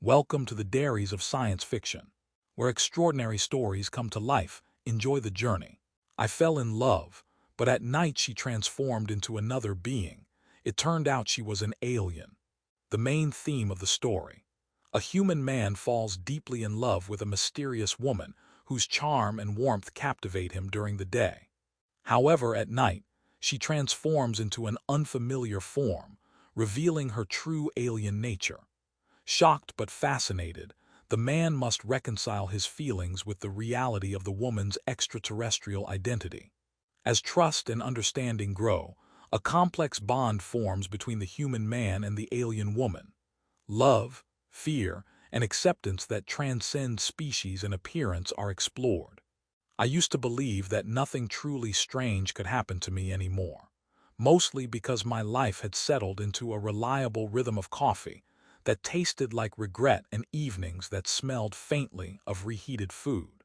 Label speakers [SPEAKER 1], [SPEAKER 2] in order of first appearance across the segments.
[SPEAKER 1] Welcome to the dairies of science fiction, where extraordinary stories come to life. Enjoy the journey. I fell in love, but at night she transformed into another being. It turned out she was an alien. The main theme of the story. A human man falls deeply in love with a mysterious woman whose charm and warmth captivate him during the day. However, at night, she transforms into an unfamiliar form, revealing her true alien nature. Shocked but fascinated, the man must reconcile his feelings with the reality of the woman's extraterrestrial identity. As trust and understanding grow, a complex bond forms between the human man and the alien woman. Love, fear, and acceptance that transcend species and appearance are explored. I used to believe that nothing truly strange could happen to me anymore, mostly because my life had settled into a reliable rhythm of coffee that tasted like regret and evenings that smelled faintly of reheated food.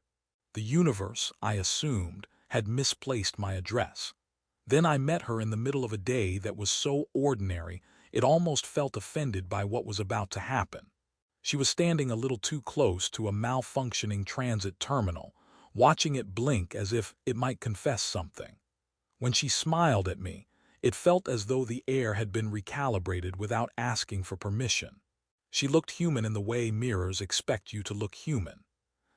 [SPEAKER 1] The universe, I assumed, had misplaced my address. Then I met her in the middle of a day that was so ordinary it almost felt offended by what was about to happen. She was standing a little too close to a malfunctioning transit terminal, watching it blink as if it might confess something. When she smiled at me, it felt as though the air had been recalibrated without asking for permission. She looked human in the way mirrors expect you to look human.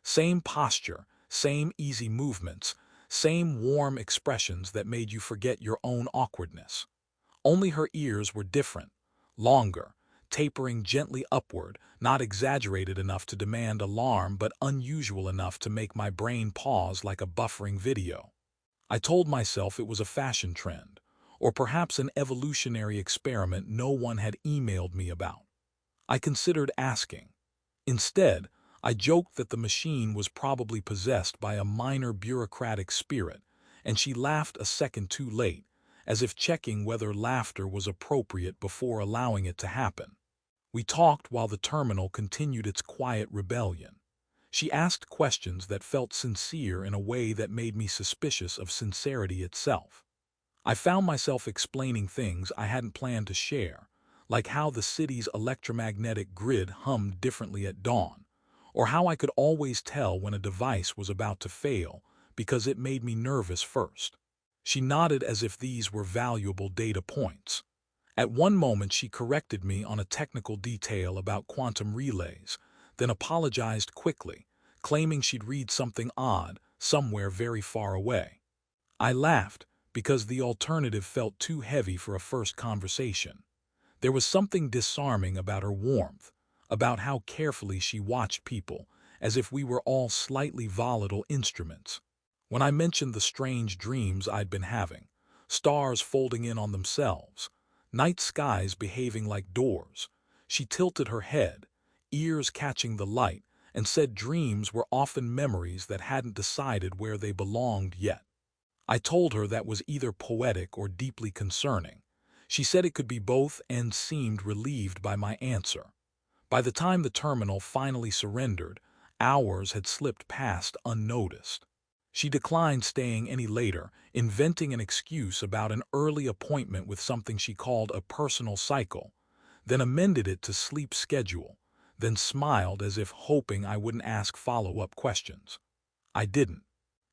[SPEAKER 1] Same posture, same easy movements, same warm expressions that made you forget your own awkwardness. Only her ears were different, longer, tapering gently upward, not exaggerated enough to demand alarm but unusual enough to make my brain pause like a buffering video. I told myself it was a fashion trend, or perhaps an evolutionary experiment no one had emailed me about. I considered asking. Instead, I joked that the machine was probably possessed by a minor bureaucratic spirit, and she laughed a second too late, as if checking whether laughter was appropriate before allowing it to happen. We talked while the terminal continued its quiet rebellion. She asked questions that felt sincere in a way that made me suspicious of sincerity itself. I found myself explaining things I hadn't planned to share, like how the city's electromagnetic grid hummed differently at dawn, or how I could always tell when a device was about to fail because it made me nervous first. She nodded as if these were valuable data points. At one moment she corrected me on a technical detail about quantum relays, then apologized quickly, claiming she'd read something odd somewhere very far away. I laughed because the alternative felt too heavy for a first conversation. There was something disarming about her warmth, about how carefully she watched people, as if we were all slightly volatile instruments. When I mentioned the strange dreams I'd been having, stars folding in on themselves, night skies behaving like doors, she tilted her head, ears catching the light, and said dreams were often memories that hadn't decided where they belonged yet. I told her that was either poetic or deeply concerning. She said it could be both and seemed relieved by my answer. By the time the terminal finally surrendered, hours had slipped past unnoticed. She declined staying any later, inventing an excuse about an early appointment with something she called a personal cycle, then amended it to sleep schedule, then smiled as if hoping I wouldn't ask follow-up questions. I didn't.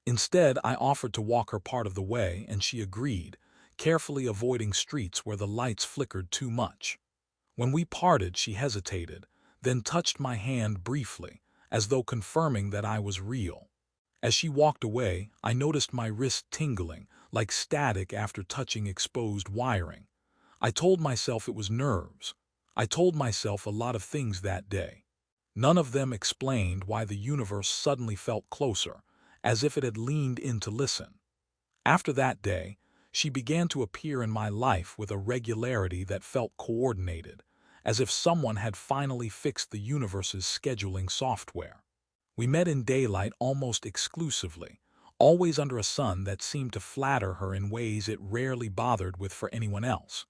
[SPEAKER 1] Instead, I offered to walk her part of the way, and she agreed, carefully avoiding streets where the lights flickered too much. When we parted, she hesitated, then touched my hand briefly, as though confirming that I was real. As she walked away, I noticed my wrist tingling, like static after touching exposed wiring. I told myself it was nerves. I told myself a lot of things that day. None of them explained why the universe suddenly felt closer, as if it had leaned in to listen. After that day, she began to appear in my life with a regularity that felt coordinated, as if someone had finally fixed the universe's scheduling software. We met in daylight almost exclusively, always under a sun that seemed to flatter her in ways it rarely bothered with for anyone else.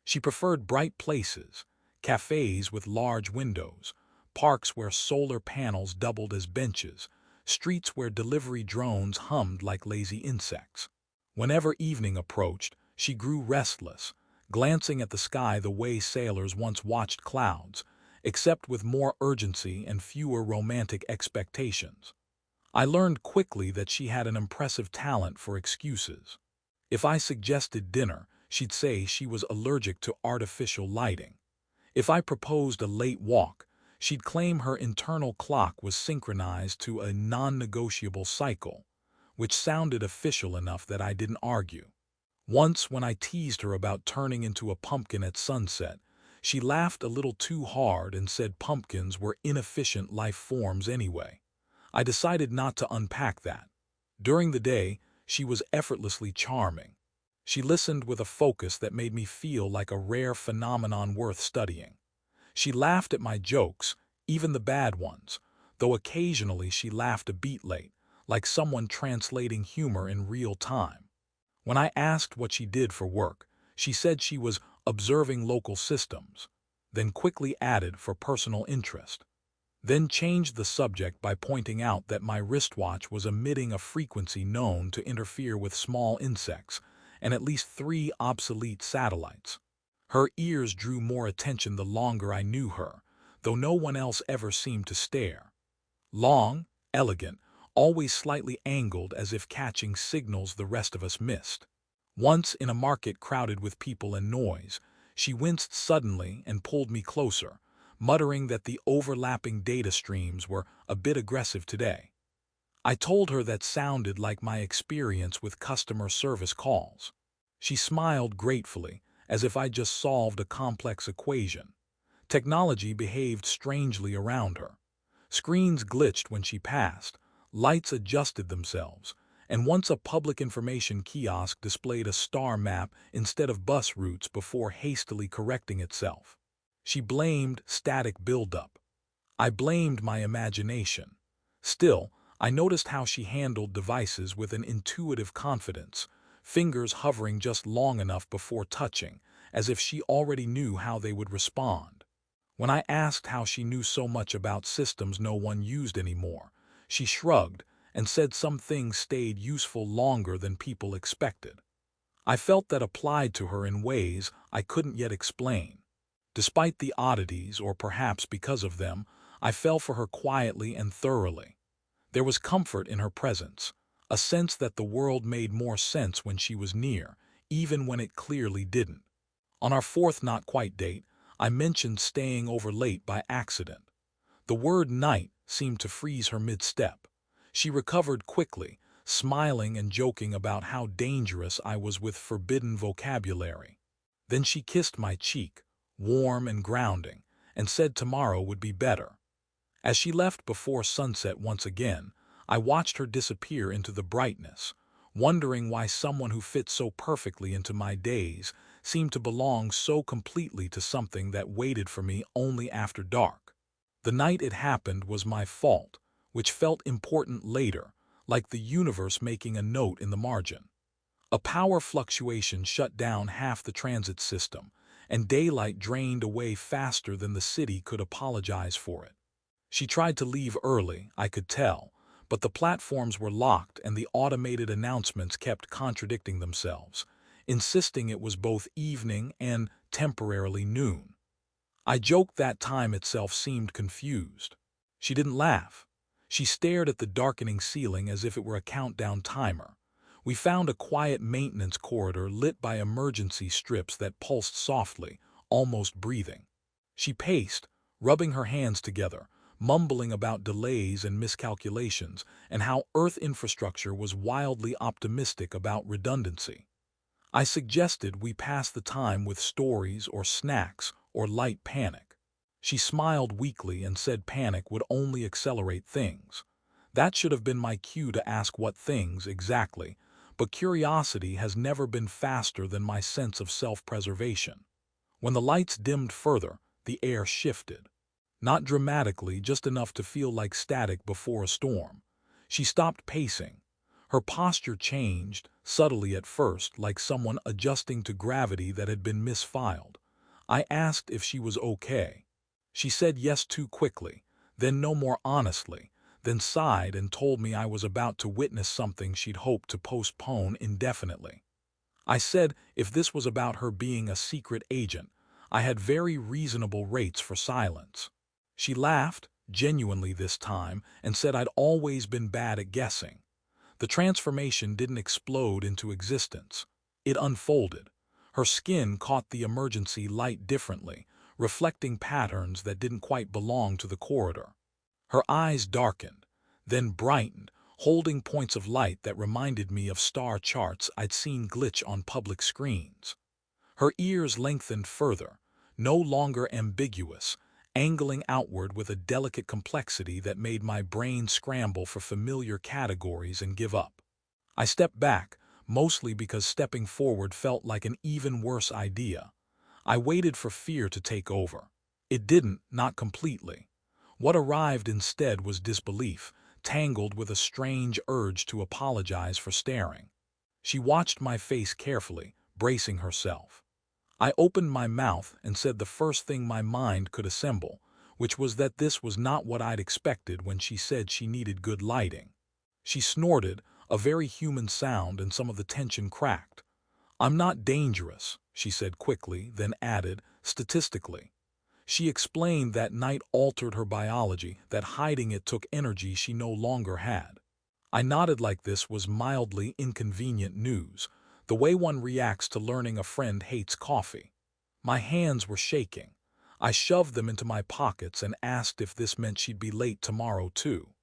[SPEAKER 1] She preferred bright places, cafes with large windows, parks where solar panels doubled as benches, streets where delivery drones hummed like lazy insects. Whenever evening approached, she grew restless, glancing at the sky the way sailors once watched clouds, except with more urgency and fewer romantic expectations. I learned quickly that she had an impressive talent for excuses. If I suggested dinner, she'd say she was allergic to artificial lighting. If I proposed a late walk, she'd claim her internal clock was synchronized to a non-negotiable cycle, which sounded official enough that I didn't argue. Once, when I teased her about turning into a pumpkin at sunset, she laughed a little too hard and said pumpkins were inefficient life forms anyway. I decided not to unpack that. During the day, she was effortlessly charming. She listened with a focus that made me feel like a rare phenomenon worth studying. She laughed at my jokes, even the bad ones, though occasionally she laughed a beat late, like someone translating humor in real time. When I asked what she did for work, she said she was observing local systems, then quickly added for personal interest. Then changed the subject by pointing out that my wristwatch was emitting a frequency known to interfere with small insects and at least 3 obsolete satellites. Her ears drew more attention the longer I knew her, though no one else ever seemed to stare. Long, elegant, always slightly angled as if catching signals the rest of us missed. Once, in a market crowded with people and noise, she winced suddenly and pulled me closer, muttering that the overlapping data streams were a bit aggressive today. I told her that sounded like my experience with customer service calls. She smiled gratefully, as if I'd just solved a complex equation. Technology behaved strangely around her. Screens glitched when she passed, lights adjusted themselves, and once a public information kiosk displayed a star map instead of bus routes before hastily correcting itself. She blamed static buildup. I blamed my imagination. Still, I noticed how she handled devices with an intuitive confidence, fingers hovering just long enough before touching, as if she already knew how they would respond. When I asked how she knew so much about systems no one used anymore, she shrugged and said some things stayed useful longer than people expected. I felt that applied to her in ways I couldn't yet explain. Despite the oddities, or perhaps because of them, I fell for her quietly and thoroughly. There was comfort in her presence, a sense that the world made more sense when she was near, even when it clearly didn't. On our fourth not-quite date, I mentioned staying over late by accident. The word night seemed to freeze her mid-step. She recovered quickly, smiling and joking about how dangerous I was with forbidden vocabulary. Then she kissed my cheek, warm and grounding, and said tomorrow would be better. As she left before sunset once again, I watched her disappear into the brightness, wondering why someone who fit so perfectly into my days seemed to belong so completely to something that waited for me only after dark. The night it happened was my fault, which felt important later, like the universe making a note in the margin. A power fluctuation shut down half the transit system, and daylight drained away faster than the city could apologize for it. She tried to leave early, I could tell, but the platforms were locked and the automated announcements kept contradicting themselves, insisting it was both evening and temporarily noon. I joked that time itself seemed confused. She didn't laugh. She stared at the darkening ceiling as if it were a countdown timer. We found a quiet maintenance corridor lit by emergency strips that pulsed softly, almost breathing. She paced, rubbing her hands together, mumbling about delays and miscalculations, and how Earth infrastructure was wildly optimistic about redundancy. I suggested we pass the time with stories or snacks or light panic. She smiled weakly and said panic would only accelerate things. That should have been my cue to ask what things exactly, but curiosity has never been faster than my sense of self-preservation. When the lights dimmed further, the air shifted. Not dramatically, just enough to feel like static before a storm. She stopped pacing. Her posture changed, subtly at first, like someone adjusting to gravity that had been misfiled. I asked if she was okay. She said yes too quickly, then no more honestly, then sighed and told me I was about to witness something she'd hoped to postpone indefinitely. I said if this was about her being a secret agent, I had very reasonable rates for silence. She laughed, genuinely this time, and said I'd always been bad at guessing. The transformation didn't explode into existence. It unfolded. Her skin caught the emergency light differently, reflecting patterns that didn't quite belong to the corridor. Her eyes darkened, then brightened, holding points of light that reminded me of star charts I'd seen glitch on public screens. Her ears lengthened further, no longer ambiguous, angling outward with a delicate complexity that made my brain scramble for familiar categories and give up. I stepped back, mostly because stepping forward felt like an even worse idea. I waited for fear to take over. It didn't, not completely. What arrived instead was disbelief, tangled with a strange urge to apologize for staring. She watched my face carefully, bracing herself. I opened my mouth and said the first thing my mind could assemble, which was that this was not what I'd expected when she said she needed good lighting. She snorted, a very human sound, and some of the tension cracked. "I'm not dangerous," she said quickly, then added, "statistically." She explained that night altered her biology, that hiding it took energy she no longer had. I nodded like this was mildly inconvenient news, the way one reacts to learning a friend hates coffee. My hands were shaking. I shoved them into my pockets and asked if this meant she'd be late tomorrow too.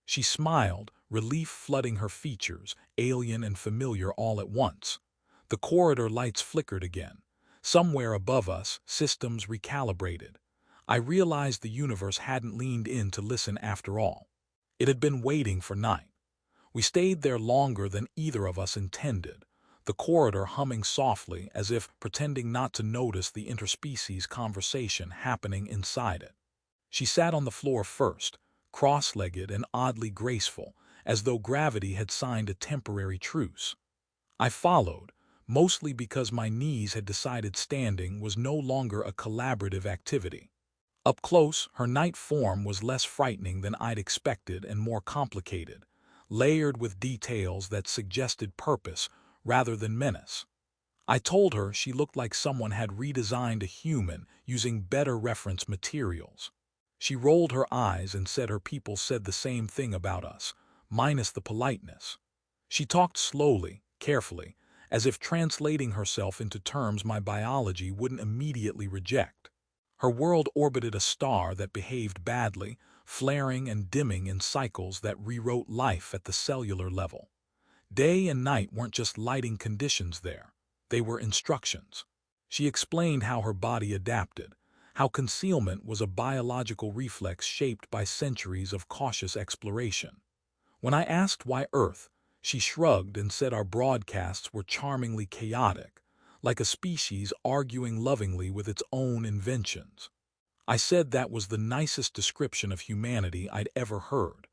[SPEAKER 1] She smiled, relief flooding her features, alien and familiar all at once. The corridor lights flickered again. Somewhere above us, systems recalibrated. I realized the universe hadn't leaned in to listen after all. It had been waiting for night. We stayed there longer than either of us intended, the corridor humming softly as if pretending not to notice the interspecies conversation happening inside it. She sat on the floor first, cross-legged and oddly graceful, as though gravity had signed a temporary truce. I followed, mostly because my knees had decided standing was no longer a collaborative activity. Up close, her night form was less frightening than I'd expected and more complicated, layered with details that suggested purpose rather than menace. I told her she looked like someone had redesigned a human using better reference materials. She rolled her eyes and said her people said the same thing about us, minus the politeness. She talked slowly, carefully, as if translating herself into terms my biology wouldn't immediately reject. Her world orbited a star that behaved badly, flaring and dimming in cycles that rewrote life at the cellular level. Day and night weren't just lighting conditions there. They were instructions. She explained how her body adapted, how concealment was a biological reflex shaped by centuries of cautious exploration. When I asked why Earth, she shrugged and said our broadcasts were charmingly chaotic, like a species arguing lovingly with its own inventions. I said that was the nicest description of humanity I'd ever heard.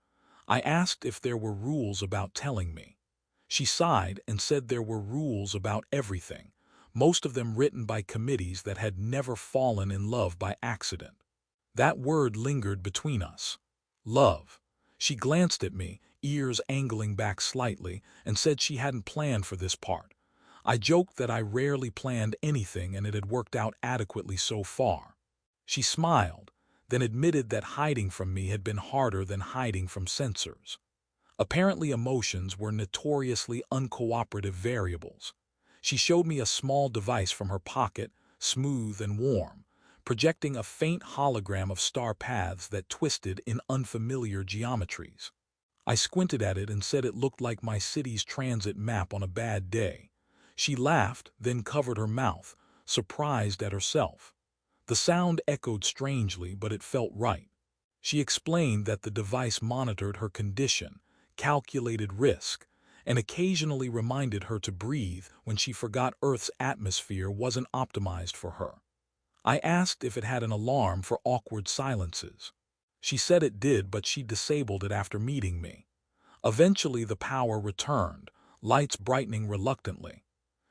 [SPEAKER 1] I asked if there were rules about telling me. She sighed and said there were rules about everything, most of them written by committees that had never fallen in love by accident. That word lingered between us. Love. She glanced at me, ears angling back slightly, and said she hadn't planned for this part. I joked that I rarely planned anything and it had worked out adequately so far. She smiled, then admitted that hiding from me had been harder than hiding from sensors. Apparently emotions were notoriously uncooperative variables. She showed me a small device from her pocket, smooth and warm, projecting a faint hologram of star paths that twisted in unfamiliar geometries. I squinted at it and said it looked like my city's transit map on a bad day. She laughed, then covered her mouth, surprised at herself. The sound echoed strangely, but it felt right. She explained that the device monitored her condition, calculated risk, and occasionally reminded her to breathe when she forgot Earth's atmosphere wasn't optimized for her. I asked if it had an alarm for awkward silences. She said it did, but she disabled it after meeting me. Eventually the power returned, lights brightening reluctantly.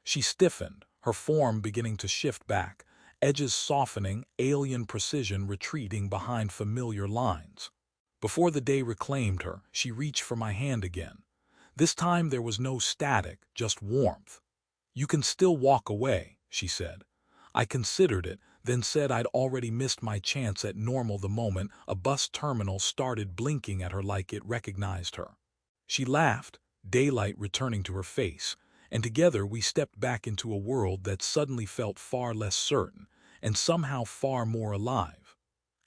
[SPEAKER 1] She stiffened, her form beginning to shift back, edges softening, alien precision retreating behind familiar lines. Before the day reclaimed her, she reached for my hand again. This time there was no static, just warmth. "You can still walk away," she said. I considered it, then said I'd already missed my chance at normal the moment a bus terminal started blinking at her like it recognized her. She laughed, daylight returning to her face, and together we stepped back into a world that suddenly felt far less certain and somehow far more alive.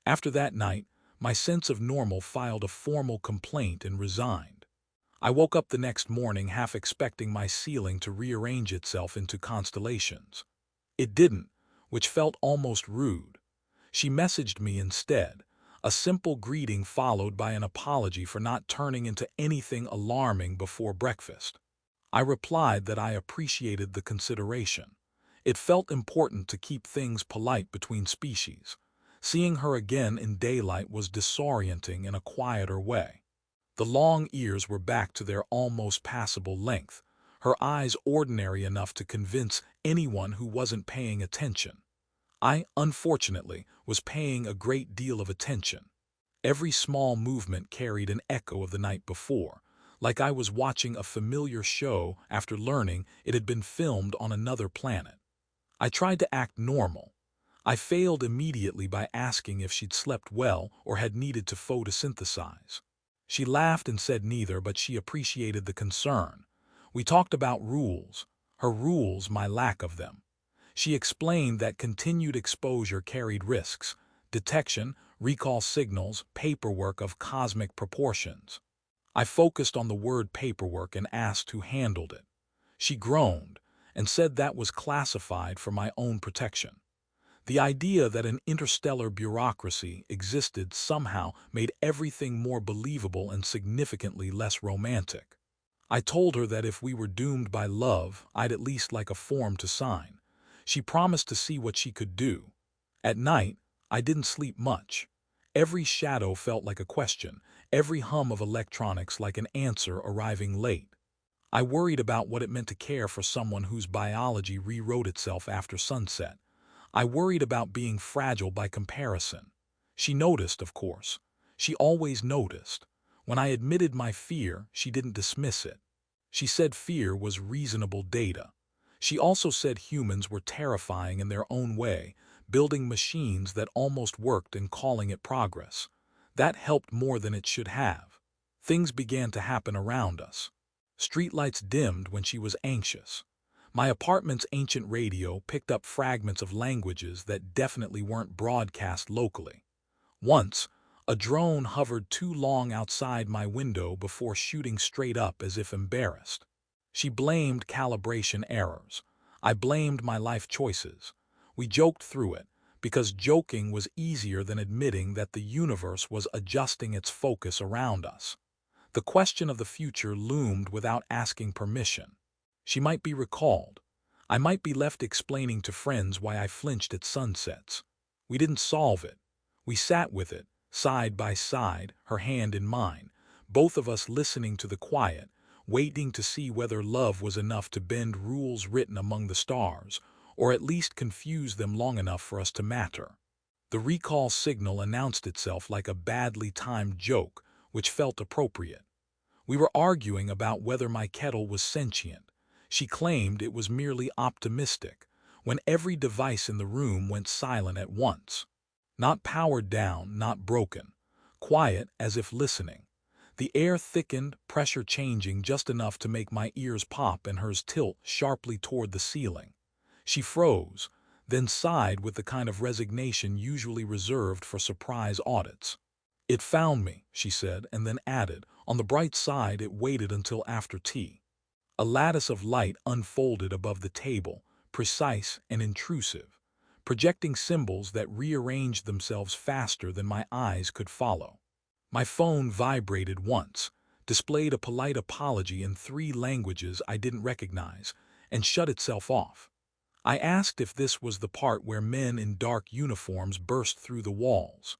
[SPEAKER 1] After that night, my sense of normal filed a formal complaint and resigned. I woke up the next morning half expecting my ceiling to rearrange itself into constellations. It didn't, which felt almost rude. She messaged me instead, a simple greeting followed by an apology for not turning into anything alarming before breakfast. I replied that I appreciated the consideration. It felt important to keep things polite between species. Seeing her again in daylight was disorienting in a quieter way. The long ears were back to their almost passable length, her eyes ordinary enough to convince anyone who wasn't paying attention. I, unfortunately, was paying a great deal of attention. Every small movement carried an echo of the night before, like I was watching a familiar show after learning it had been filmed on another planet. I tried to act normal. I failed immediately by asking if she'd slept well or had needed to photosynthesize. She laughed and said neither, but she appreciated the concern. We talked about rules, her rules, my lack of them. She explained that continued exposure carried risks, detection, recall signals, paperwork of cosmic proportions. I focused on the word paperwork and asked who handled it. She groaned and said that was classified for my own protection. The idea that an interstellar bureaucracy existed somehow made everything more believable and significantly less romantic. I told her that if we were doomed by love, I'd at least like a form to sign. She promised to see what she could do. At night, I didn't sleep much. Every shadow felt like a question, every hum of electronics like an answer arriving late. I worried about what it meant to care for someone whose biology rewrote itself after sunset. I worried about being fragile by comparison. She noticed, of course. She always noticed. When I admitted my fear, she didn't dismiss it. She said fear was reasonable data. She also said humans were terrifying in their own way, building machines that almost worked and calling it progress. That helped more than it should have. Things began to happen around us. Streetlights dimmed when she was anxious. My apartment's ancient radio picked up fragments of languages that definitely weren't broadcast locally. Once, a drone hovered too long outside my window before shooting straight up as if embarrassed. She blamed calibration errors. I blamed my life choices. We joked through it, because joking was easier than admitting that the universe was adjusting its focus around us. The question of the future loomed without asking permission. She might be recalled. I might be left explaining to friends why I flinched at sunsets. We didn't solve it. We sat with it, side by side, her hand in mine, both of us listening to the quiet, waiting to see whether love was enough to bend rules written among the stars, or at least confuse them long enough for us to matter. The recall signal announced itself like a badly timed joke, which felt appropriate. We were arguing about whether my kettle was sentient. She claimed it was merely optimistic, when every device in the room went silent at once. Not powered down, not broken. Quiet, as if listening. The air thickened, pressure changing just enough to make my ears pop and hers tilt sharply toward the ceiling. She froze, then sighed with the kind of resignation usually reserved for surprise audits. "It found me," she said, and then added, "On the bright side, it waited until after tea." A lattice of light unfolded above the table, precise and intrusive, projecting symbols that rearranged themselves faster than my eyes could follow. My phone vibrated once, displayed a polite apology in 3 languages I didn't recognize, and shut itself off. I asked if this was the part where men in dark uniforms burst through the walls.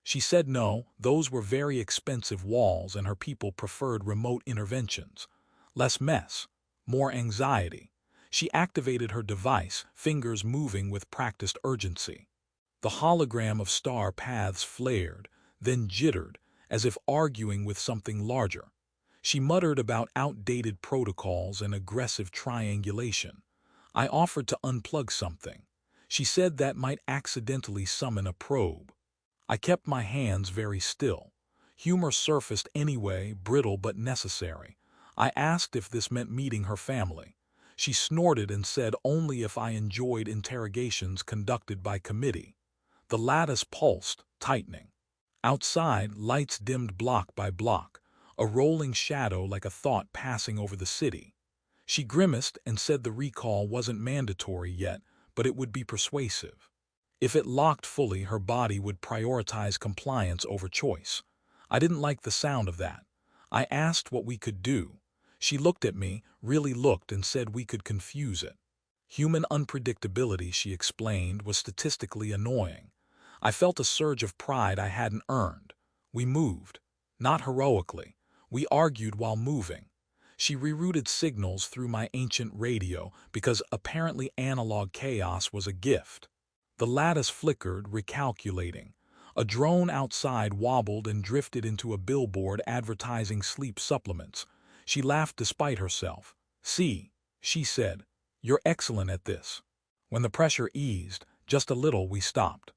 [SPEAKER 1] She said no, those were very expensive walls and her people preferred remote interventions. Less mess, more anxiety. She activated her device, fingers moving with practiced urgency. The hologram of star paths flared, then jittered, as if arguing with something larger. She muttered about outdated protocols and aggressive triangulation. I offered to unplug something. She said that might accidentally summon a probe. I kept my hands very still. Humor surfaced anyway, brittle but necessary. I asked if this meant meeting her family. She snorted and said only if I enjoyed interrogations conducted by committee. The lattice pulsed, tightening. Outside, lights dimmed block by block, a rolling shadow like a thought passing over the city. She grimaced and said the recall wasn't mandatory yet, but it would be persuasive. If it locked fully, her body would prioritize compliance over choice. I didn't like the sound of that. I asked what we could do. She looked at me, really looked, and said we could confuse it. Human unpredictability, she explained, was statistically annoying. I felt a surge of pride I hadn't earned. We moved. Not heroically. We argued while moving. She rerouted signals through my ancient radio because apparently analog chaos was a gift. The lattice flickered, recalculating. A drone outside wobbled and drifted into a billboard advertising sleep supplements. She laughed despite herself. "See," she said, "you're excellent at this." When the pressure eased, just a little, we stopped.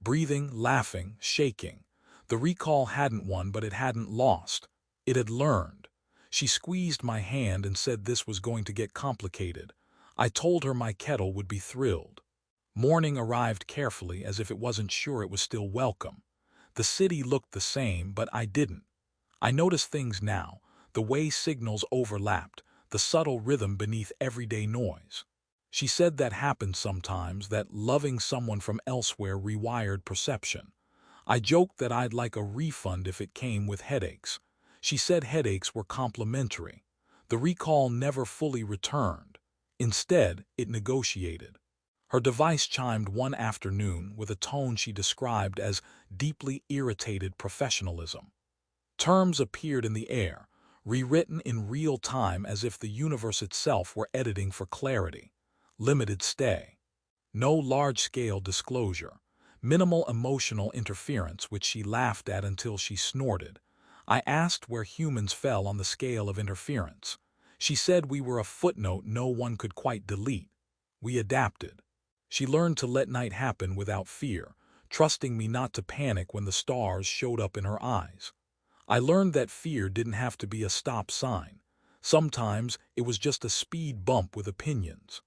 [SPEAKER 1] Breathing, laughing, shaking. The recall hadn't won, but it hadn't lost. It had learned. She squeezed my hand and said this was going to get complicated. I told her my kettle would be thrilled. Morning arrived carefully, as if it wasn't sure it was still welcome. The city looked the same, but I didn't. I noticed things now, the way signals overlapped, the subtle rhythm beneath everyday noise. She said that happened sometimes, that loving someone from elsewhere rewired perception. I joked that I'd like a refund if it came with headaches. She said headaches were complimentary. The recall never fully returned. Instead, it negotiated. Her device chimed one afternoon with a tone she described as deeply irritated professionalism. Terms appeared in the air, rewritten in real time as if the universe itself were editing for clarity. Limited stay. No large-scale disclosure. Minimal emotional interference, which she laughed at until she snorted. I asked where humans fell on the scale of interference. She said we were a footnote no one could quite delete. We adapted. She learned to let night happen without fear, trusting me not to panic when the stars showed up in her eyes. I learned that fear didn't have to be a stop sign. Sometimes it was just a speed bump with opinions.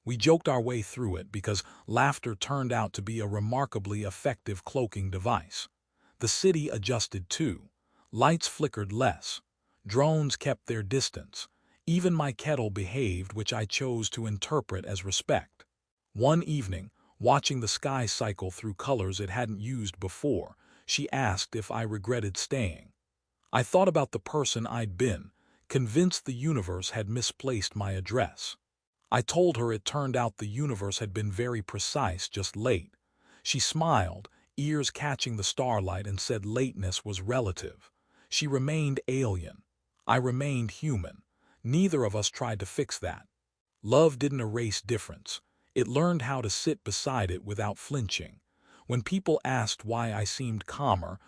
[SPEAKER 1] We joked our way through it because laughter turned out to be a remarkably effective cloaking device. The city adjusted too. Lights flickered less. Drones kept their distance. Even my kettle behaved, which I chose to interpret as respect. One evening, watching the sky cycle through colors it hadn't used before, she asked if I regretted staying. I thought about the person I'd been, convinced the universe had misplaced my address. I told her it turned out the universe had been very precise, just late. She smiled, ears catching the starlight, and said lateness was relative. She remained alien. I remained human. Neither of us tried to fix that. Love didn't erase difference. It learned how to sit beside it without flinching. When people asked why I seemed calmer,